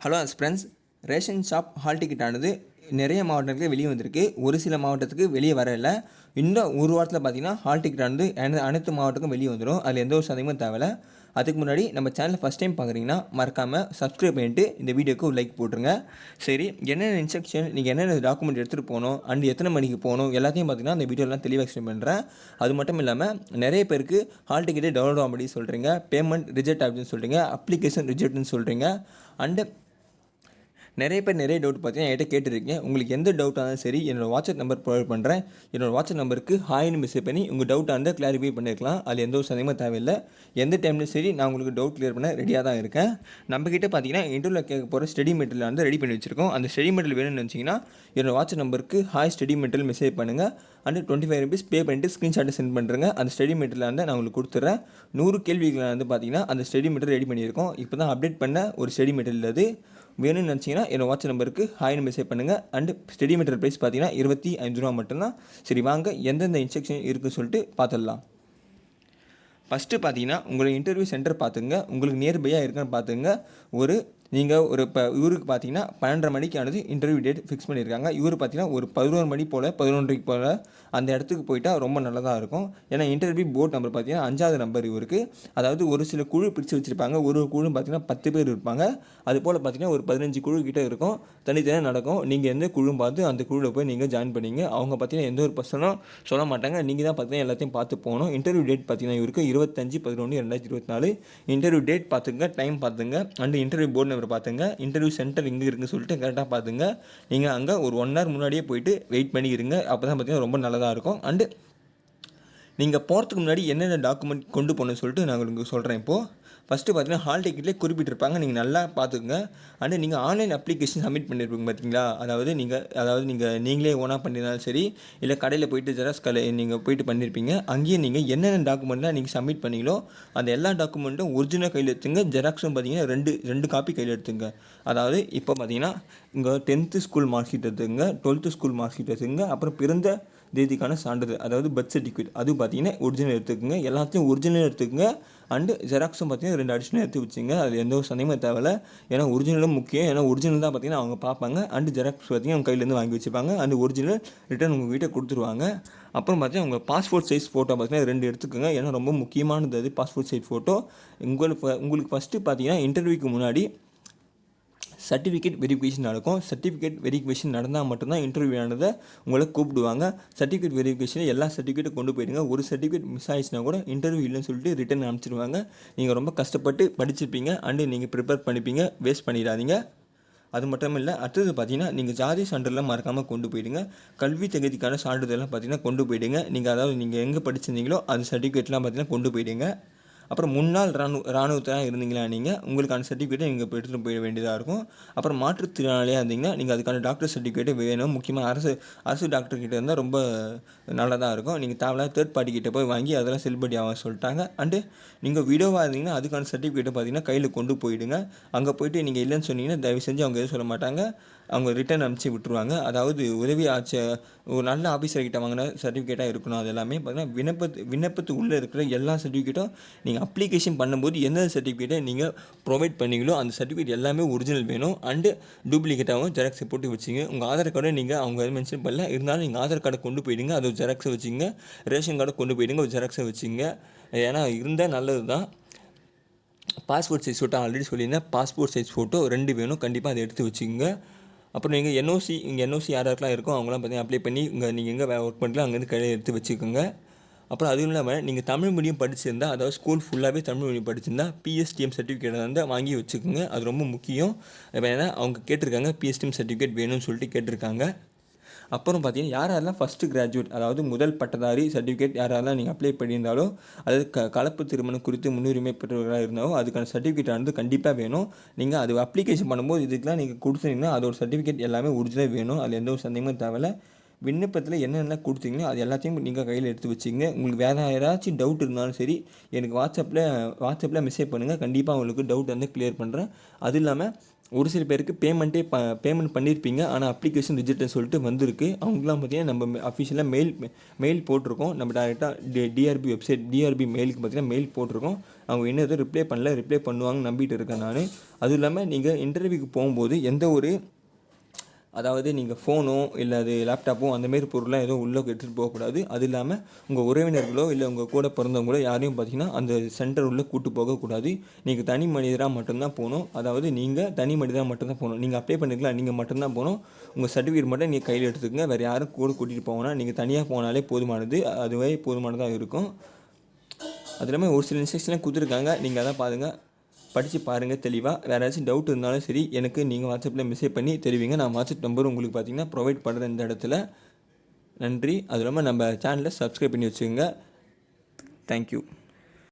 Hello friends, ration shop hall ticket ஆனது நிறைய மாவட்டங்களுக்கு வெளியே வந்திருக்கு. ஒரு சில மாவட்டத்துக்கு வெளியே வரல. இன்னும் ஒரு வாரத்தில் பார்த்தீங்கன்னா ஹால் டிக்கெட் ஆனது அனைத்து மாவட்டத்துக்கும் வெளியே வந்துடும். அதில் எந்த ஒரு சந்தேகமும் தேவையில்ல. அதுக்கு முன்னாடி நம்ம சேனலில் ஃபஸ்ட் டைம் பார்க்குறீங்கன்னா மறக்காமல் சப்ஸ்கிரைப் பண்ணிவிட்டு இந்த வீடியோக்கு ஒரு லைக் போட்டுருங்க. சரி, என்னென்ன இன்ஸ்ட்ரக்ஷன், நீங்கள் என்னென்ன டாக்குமெண்ட் எடுத்துகிட்டு போகணும் அண்ட் எத்தனை மணிக்கு போகணும் எல்லாத்தையும் பார்த்தீங்கன்னா அந்த வீடியோலாம் தெளிவாக எக்ஸ்பிளைன் பண்ணுறேன். அது மட்டும் இல்லாமல் நிறைய பேருக்கு ஹால் டிக்கெட்டே டவுன்லோட் ஆக முடியும் சொல்கிறீங்க, பேமெண்ட் ரிஜெக்ட் ஆகுதுன்னு சொல்கிறீங்க, அப்ளிகேஷன் ரிஜெக்ட்னு சொல்கிறீங்க. அண்டு நிறைய பேர் நிறைய டவுட் பார்த்தீங்கன்னா என்கிட்ட கேட்டுருக்கீங்க. உங்களுக்கு எந்த டவுட்டாக இருந்தாலும் சரி என்னோடய வாட்ஸ்அப் நம்பர் ப்ரொவைட் பண்ணுறேன். என்னோடய வாட்ஸ்அப் நம்பருக்கு ஹாய்னு மெசேஜ் பண்ணி உங்கள் டவுட்டாக இருந்தால் கிளாரிஃபை பண்ணியிருக்கலாம். அதில் எந்த ஒரு சந்தேகமும் தேவையில்லை. எந்த டைம்லையும் சரி நான் உங்களுக்கு டவுட் கிளியர் பண்ண ரெடியாக தான் இருக்கேன். நம்மக்கிட்ட பார்த்தீங்கன்னா இன்டர்வியூவில் கேட்க போகிற ஸ்டடி மெட்டீரியல் வந்து ரெடி பண்ணி வச்சுருக்கோம். அந்த ஸ்டடி மெட்டீரியல் வேணும்னு நினச்சிங்கன்னா என்னோடய வாட்ஸ்அப் நம்பருக்கு ஹாய் ஸ்டடி மெட்டீரியல் மெசேஜ் பண்ணுங்கள். அண்ட் 25 rupees பே பண்ணிட்டு ஸ்க்ரீன்ஷாட்டை சென்ட் பண்ணுறேங்க. அந்த ஸ்டடி மெட்டீரியல் வந்து நான் உங்களுக்கு கொடுத்துட்றேன். 100 கேள்விகளை வந்து பார்த்தீங்கன்னா அந்த ஸ்டடி மெட்டீரியல் ரெடி பண்ணியிருக்கோம். இப்போ தான் அப்டேட் பண்ண ஒரு ஸ்டடி மெட்டீரியல் அது. வேணும்னு நினச்சிங்கன்னா என்னோட வாட்ஸ்அப் நம்பருக்கு ஹாய்னு மெசேஜ் பண்ணுங்கள். அண்ட் ஸ்டடி மெட்டீரியல் ப்ரைஸ் பார்த்தீங்கன்னா 25 ரூபா மட்டும்தான். சரி, வாங்க எந்தெந்த இன்ஸ்ட்ரக்ஷன் இருக்குதுன்னு சொல்லிட்டு பார்த்துடலாம். ஃபஸ்ட்டு பார்த்தீங்கன்னா உங்களோட இன்டர்வியூ சென்டர் பார்த்துங்க. உங்களுக்கு நியர்பையாக இருக்குன்னு பார்த்துங்க. நீங்கள் இப்போ இவருக்கு பார்த்தீங்கன்னா 12:30 மணிக்கானது இன்டர்வியூ டேட் ஃபிக்ஸ் பண்ணியிருக்காங்க. இவர் பார்த்தீங்கன்னா ஒரு 11 மணி போல் 11:30 போல் அந்த இடத்துக்கு போயிட்டால் ரொம்ப நல்லதாக இருக்கும். ஏன்னா இன்டர்வியூ போர்ட் நம்பர் பார்த்தீங்கன்னா 5வது நம்பர் இவருக்கு. அதாவது ஒரு சில குழு பிரித்து வச்சுருப்பாங்க. ஒரு குழு பார்த்தீங்கன்னா 10 பேர் இருப்பாங்க. அது போல் பார்த்தீங்கன்னா ஒரு 15 குழு கிட்டே இருக்கும். தனித்தனியாக நடக்கும். நீங்கள் எந்த குழு பார்த்து அந்த குழுவில் போய் நீங்கள் ஜாயின் பண்ணிங்க. அவங்க பார்த்தீங்கன்னா எந்த ஒரு பர்சனும் சொல்ல மாட்டாங்க. நீங்கள் தான் பார்த்தீங்கன்னா எல்லாத்தையும் பார்த்து போகணும். இன்டர்வியூ டேட் பார்த்தீங்கன்னா இவருக்கு 25/11/2024. இன்டர்வியூ டேட் பார்த்துங்க, டைம் பார்த்துங்க, அண்ட் இன்டர்வியூ போர்ட் நம்பர் பார்த்துங்க. இன்டர்வியூ சென்டர் எங்கே இருக்குன்னு சொல்லிட்டு கரெக்டாக பார்த்துங்க. நீங்கள் அங்கே ஒரு 1 hour முன்னாடியே போயிட்டு வெயிட் பண்ணிக்கிறீங்க. அப்போ தான் பார்த்தீங்கன்னா ரொம்ப நல்லதாக இருக்கும். அண்டு நீங்கள் போகிறதுக்கு முன்னாடி என்னென்ன டாக்குமெண்ட் கொண்டு போகணும்னு சொல்லிட்டு நான் உங்களுக்கு சொல்கிறேன். இப்போது ஃபஸ்ட்டு பார்த்தீங்கன்னா ஹால் டிக்கெட்லேயே குறிப்பிட்டிருப்பாங்க, நீங்கள் நல்லா பார்த்துக்குங்க. அண்டு நீங்கள் ஆன்லைன் அப்ளிகேஷன் சப்மிட் பண்ணியிருப்பீங்க பார்த்தீங்களா, அதாவது நீங்களே ஓனாக பண்ணியிருந்தாலும் சரி, இல்லை கடையில் போயிட்டு ஜெராக்ஸ் நீங்கள் போயிட்டு பண்ணியிருப்பீங்க. அங்கேயே நீங்கள் என்னென்ன டாக்குமெண்ட்லாம் நீங்கள் சப்மிட் பண்ணீங்களோ அந்த எல்லா டாக்குமெண்ட்டும் ஒரிஜினல் கையில் எடுத்துங்க. ஜெராக்ஸும் பார்த்தீங்கன்னா ரெண்டு காப்பி கையில் எடுத்துங்க. அதாவது இப்போ பார்த்தீங்கன்னா இங்கே 10th ஸ்கூல் மார்க் ஷீட் எடுத்துங்க, 12th ஸ்கூல் மார்க் ஷீட் எடுத்துங்க, அப்புறம் பிறந்த தேதிக்கான சான்றிதழ் அதாவது பர்த் சர்டிஃபிகேட் அது பார்த்தீங்கன்னா ஒரிஜினல் எடுத்துக்கோங்க. எல்லாத்தையும் ஒரிஜினல் எடுத்துக்கோங்க. அண்டு ஜெராக்ஸும் பார்த்தீங்கன்னா 2 அடிஷனல் எடுத்து வச்சுங்க. அது எந்த ஒரு சந்தேகமும் தேவையில்லை. ஏன்னா ஒரிஜினலும் முக்கியம். ஏன்னா ஒரிஜினல் தான் பார்த்தீங்கன்னா அவங்க பார்ப்பாங்க. அண்டு ஜெராக்ஸ் பார்த்தீங்கன்னா அவங்க கையிலேருந்து வாங்கி வச்சுப்பாங்க. அந்த ஒரிஜினல் ரிட்டன் உங்கள் வீட்டை கொடுத்துருவாங்க. அப்புறம் பார்த்தீங்கன்னா உங்கள் பாஸ்போர்ட் சைஸ் ஃபோட்டோ பார்த்தீங்கன்னா 2 எடுத்துக்கோங்க. ஏன்னா ரொம்ப முக்கியமானது அது பாஸ்போர்ட் சைஸ் ஃபோட்டோ. உங்களுக்கு ஃபஸ்ட்டு பார்த்தீங்கன்னா இன்டர்வியூக்கு முன்னாடி சர்டிஃபிகேட் வெரிஃபிகேஷன் நடக்கும். சர்டிஃபிகேட் வெரிஃபிகேஷன் நடந்தால் மட்டும்தான் இன்டர்வியூ ஆனதை உங்களை கூப்பிடுவாங்க. சர்டிஃபிகேட் வெரிஃபிகேஷனில் எல்லா சர்டிஃபிகேட்டும் கொண்டு போயிடுங்க. ஒரு சர்டிஃபிகேட் மிஸ் ஆயிடுச்சுன்னா கூட இன்டர்வியூ இல்லைன்னு சொல்லிட்டு ரிட்டன் அனுப்பிச்சிடுவாங்க. நீங்கள் ரொம்ப கஷ்டப்பட்டு படிச்சிருப்பீங்க அண்டு நீங்கள் ப்ரிப்பேர் பண்ணிப்பீங்க. வேஸ்ட் பண்ணிடாதீங்க. அது மட்டும் இல்லை, அடுத்தது பார்த்தீங்கன்னா நீங்கள் ஜாதி சான்றிதழ்லாம் மறக்காமல் கொண்டு போயிடுங்க. கல்வி தகுதிக்கான சான்றிதழ்லாம் பார்த்தீங்கன்னா கொண்டு போயிடுங்க. நீங்கள் எங்கே படிச்சிருந்தீங்களோ அந்த சர்டிஃபிகேட்லாம் பார்த்தீங்கன்னா கொண்டு போயிடுங்க. அப்புறம் முன்னாள் இராணுவத்தில் இருந்தீங்களா நீங்கள், உங்களுக்கான சர்டிஃபிகேட்டை நீங்கள் இப்போ எடுத்துகிட்டு போயிட வேண்டியதாக இருக்கும். அப்புறம் மாற்றுத்திறனாளியாக இருந்தீங்கன்னா நீங்கள் அதுக்கான டாக்டர் சர்டிஃபிகேட்டை வேணும். முக்கியமாக அரசு டாக்டர்கிட்ட இருந்தால் ரொம்ப நல்லதாக இருக்கும். நீங்கள் தேவையில்லாத தேர்ட் பார்ட்டி கிட்டே போய் வாங்கி அதெல்லாம் செல்லுபடி ஆக சொல்லிட்டாங்க. அண்டு நீங்கள் விடோவாக இருந்தீங்கன்னா அதுக்கான சர்டிஃபிகேட்டை பார்த்தீங்கன்னா கையில் கொண்டு போயிடுங்க. அங்கே போய்ட்டு நீங்கள் இல்லைன்னு சொன்னீங்கன்னா தயவு செஞ்சு அவங்க எதுவும் சொல்ல மாட்டாங்க. அவங்க ரிட்டன் அனுப்பிச்சி விட்டுருவாங்க. அதாவது உதவி ஒரு நல்ல ஆஃபீஸர்கிட்ட வாங்கின சர்டிஃபிகேட்டாக இருக்கணும். அது எல்லாமே பார்த்தீங்கன்னா விண்ணப்பத்து உள்ளே இருக்கிற எல்லா சர்டிஃபிகேட்டும் நீங்கள் அப்ளிகேஷன் பண்ணும்போது எந்த சர்டிஃபிகேட்டை நீங்கள் ப்ரொவைட் பண்ணீங்களோ அந்த சர்டிஃபிகேட் எல்லாமே ஒரிஜினல் வேணும். அண்டு டூப்ளிகேட்டாகவும் ஜெராக்ஸை போட்டு வச்சுங்க. உங்கள் ஆதார் கார்டை நீங்கள் அவங்க எதுவும் மென்ஷன் பண்ணல, இருந்தாலும் நீங்கள் ஆதார் கார்டை கொண்டு போயிடுங்க. அது ஜெராக்ஸை வச்சுங்க. ரேஷன் கார்டை கொண்டு போயிடுங்க, ஒரு ஜெராக்ஸை வச்சுங்க. ஏன்னா இருந்தால் நல்லது தான். பாஸ்போர்ட் சைஸ் ஃபோட்டோ ஆல்ரெடி சொல்லியிருந்தேன். பாஸ்போர்ட் சைஸ் ஃபோட்டோ 2 வேணும். கண்டிப்பாக அதை எடுத்து வச்சுக்கோங்க. அப்புறம் நீங்கள் என்ஓசி யாராருக்கெலாம் இருக்கும் அவங்களாம் பார்த்தீங்கன்னா அப்ளை பண்ணி நீங்கள் எங்கே ஒர்க் பண்ணுறீங்களோ அங்கேருந்து கையில் எடுத்து வச்சுக்கோங்க. அப்புறம் அதுவும் இல்லாமல் நீங்கள் தமிழ் மீடியம் படிச்சிருந்தா, அதாவது ஸ்கூல் ஃபுல்லாகவே தமிழ் மீடியம் படிச்சிருந்தா பிஎஸ்டிஎம் சர்டிஃபிகேட் வந்து வாங்கி வச்சுக்கோங்க. அது ரொம்ப முக்கியம். ஏன்னா அவங்க கேட்டிருக்காங்க பிஎஸ்டிஎம் சர்டிஃபிகேட் வேணும்னு சொல்லிட்டு கேட்டிருக்காங்க. அப்புறம் பார்த்தீங்கன்னா யாரெல்லாம் ஃபஸ்ட்டு கிராஜுவேட் அதாவது முதல் பட்டதாரி சர்டிஃபிகேட் யாரெல்லாம் நீங்கள் அப்ளை பண்ணியிருந்தாலோ, அதாவது கலப்பு திருமணம் குறித்து முன்னுரிமை பெற்றவர்களாக இருந்தாலும் அதுக்கான சர்டிஃபிகேட் வந்து கண்டிப்பாக வேணும். நீங்கள் அது அப்ளிகேஷன் பண்ணும்போது இதுக்கெலாம் நீங்கள் கொடுத்தீங்கன்னா அதோட சர்டிஃபிகேட் எல்லாமே ஒரிஜினல் வேணும். அதில் எந்த ஒரு சந்தேகமும் தேவையில்லை. விண்ணப்பத்தில் என்னென்ன கொடுத்தீங்களோ அது எல்லாத்தையும் நீங்கள் கையில் எடுத்து வச்சுங்க. உங்களுக்கு வேறு ஏதாச்சும் டவுட் இருந்தாலும் சரி எனக்கு வாட்ஸ்அப்பில் மெசேஜ் பண்ணுங்கள். கண்டிப்பாக உங்களுக்கு டவுட் வந்து கிளியர் பண்ணுறேன். அது இல்லாமல் ஒரு சில பேருக்கு பேமெண்ட் பண்ணியிருப்பீங்க, ஆனால் அப்ளிகேஷன் ரிஜெக்ட்னு சொல்லிட்டு வந்திருக்கு. அவங்களாம் பார்த்தீங்கன்னா நம்ம அஃபிஷியலாக மெயில் போட்டிருக்கோம். நம்ம டேரெக்டாக டிஆர்பி வெப்சைட் டிஆர்பி மெயிலுக்கு பார்த்தீங்கன்னா மெயில் போட்டிருக்கோம். அவங்க இன்னும் எதுவும் ரிப்ளை பண்ணுவாங்கன்னு நம்பிட்டு இருக்கேன் நான். அதுவும் இல்லாமல் நீங்கள் இன்டர்வியூக்கு போகும்போது எந்த ஒரு அதாவது நீங்கள் ஃபோனோ இல்லை அது லேப்டாப்போ அந்தமாரி பொருள்லாம் எதுவும் உள்ளே எடுத்துகிட்டு போகக்கூடாது. அது இல்லாமல் உங்கள் உறவினர்களோ இல்லை உங்கள் கூட பிறந்தவங்களோ யாரையும் பார்த்தீங்கன்னா அந்த சென்டர் உள்ளே கூட்டு போகக்கூடாது. நீங்கள் தனி மனிதராக மட்டும்தான் போகணும். அதாவது நீங்கள் தனி மனிதராக மட்டும்தான் போகணும். நீங்கள் அப்ளை பண்ணிக்கலாம், நீங்கள் மட்டும்தான் போகணும். உங்கள் சர்டிஃபிகேட் மட்டும் நீங்கள் கையில் எடுத்துக்கங்க. வேறு யாரும் கூட கூட்டிகிட்டு போகணும். நீங்கள் தனியாக போனாலே போதுமானது, அதுவே போதுமானதாக இருக்கும். அது இல்லாமல் ஒரு சில இன்ஸ்ட்ரக்ஷன்லாம் கொடுத்துருக்காங்க, நீங்கள் அதான் பாருங்கள், படித்து பாருங்கள் தெளிவாக. வேறு ஏதாச்சும் டவுட் இருந்தாலும் சரி எனக்கு நீங்கள் வாட்ஸ்அப்பில் மெசேஜ் பண்ணி தெரிவிங்க. நான் வாட்ஸ்அப் நம்பர் உங்களுக்கு பார்த்தீங்கன்னா ப்ரொவைட் பண்ணுறேன் இந்த இடத்துல. நன்றி. அது இல்லாமல் நம்ம சேனலை சப்ஸ்கிரைப் பண்ணி வச்சுக்கோங்க. தேங்க்யூ.